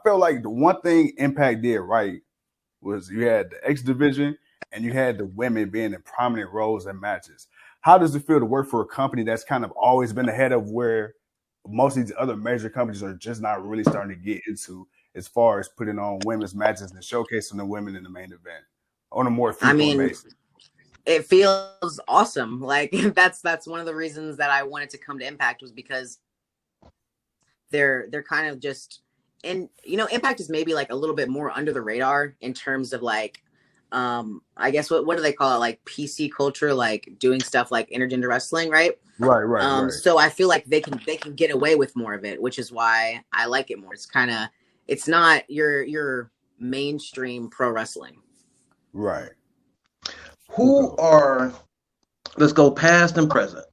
felt like the one thing Impact did right was you had the X division and you had the women being in prominent roles and matches. How does it feel to work for a company that's kind of always been ahead of where most of these other major companies are just not really starting to get into as far as putting on women's matches and showcasing the women in the main event on a more I frequent mean, basis? it feels awesome. Like that's one of the reasons that I wanted to come to Impact, was because they're kind of just, and Impact is maybe like a little bit more under the radar in terms of like, I guess what do they call it, like PC culture, like doing stuff like intergender wrestling, right? Right. So I feel like they can get away with more of it, which is why I like it more. It's not your mainstream pro wrestling. Right. Who are, let's go past and present.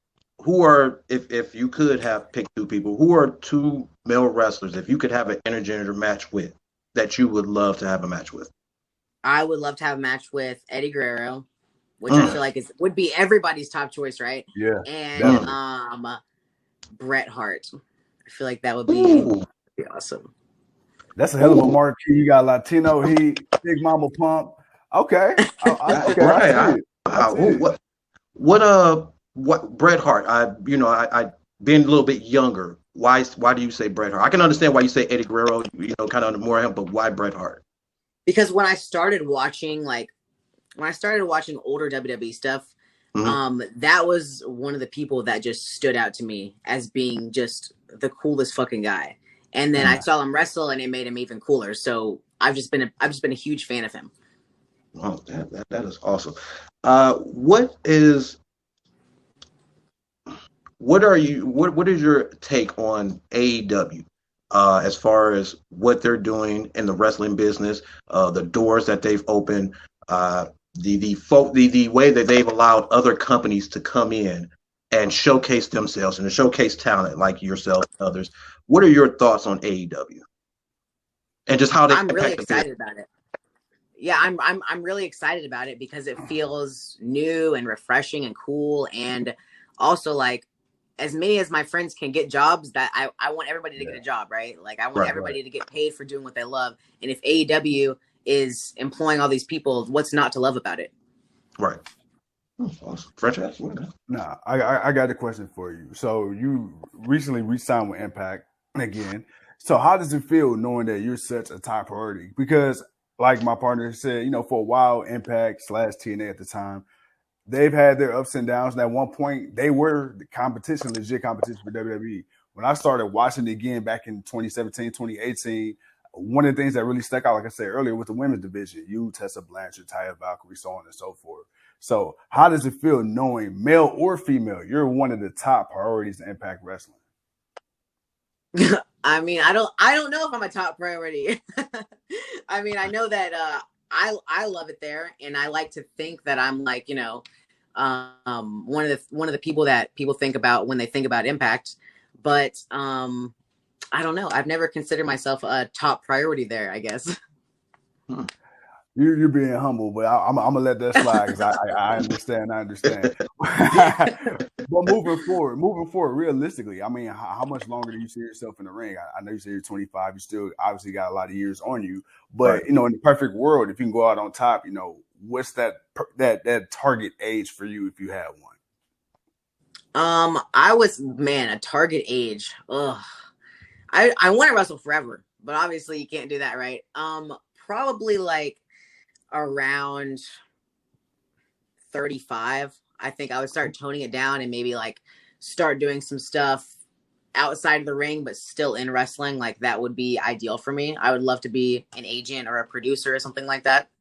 Who are, if you could have picked two people, who are two male wrestlers, if you could have an intergender match with, that you would love to have a match with? I would love to have a match with Eddie Guerrero, which I feel like would be everybody's top choice, right? Yeah. And Bret Hart. I feel like that would be awesome. That's a hell of a marquee. You got Latino Heat, Big Mama Pump. Okay. Okay. Right. What Bret Hart? I being a little bit younger. Why do you say Bret Hart? I can understand why you say Eddie Guerrero, kind of more him, but why Bret Hart? Because when I started watching older WWE stuff, that was one of the people that just stood out to me as being just the coolest fucking guy. And then I saw him wrestle, and it made him even cooler. So I've just been a huge fan of him. Oh, that is awesome. What is your take on AEW as far as what they're doing in the wrestling business, the doors that they've opened, the way that they've allowed other companies to come in and showcase themselves and to showcase talent like yourself and others? What are your thoughts on AEW and just how they? I'm really excited about it. Yeah, I'm really excited about it because it feels new and refreshing and cool, and also like, as many as my friends can get jobs, that I want everybody to get a job, right? Like I want everybody to get paid for doing what they love. And if AEW is employing all these people, what's not to love about it? Right. Awesome. Franchise? Nah, I got a question for you. So you recently re-signed with Impact again. So how does it feel knowing that you're such a top priority? Because like my partner said, for a while, Impact / TNA at the time, they've had their ups and downs. And at one point, they were the legit competition for WWE. When I started watching it again back in 2017, 2018, one of the things that really stuck out, like I said earlier, with the women's division, you, Tessa Blanchard, Taya Valkyrie, so on and so forth. So how does it feel knowing, male or female, you're one of the top priorities in Impact Wrestling? I mean, I don't know if I'm a top priority. I mean, I know that I love it there, and I like to think that I'm like, one of the people that people think about when they think about Impact. But I don't know. I've never considered myself a top priority there, I guess. You're being humble, but I'm gonna let that slide because I understand. But moving forward, realistically, I mean, how much longer do you see yourself in the ring? I know you say you're 25. You still obviously got a lot of years on you, but in the perfect world, if you can go out on top, what's that target age for you if you have one? A target age. Ugh. I want to wrestle forever, but obviously you can't do that, right? Probably like around 35. I think I would start toning it down and maybe like start doing some stuff outside of the ring, but still in wrestling. Like that would be ideal for me. I would love to be an agent or a producer or something like that.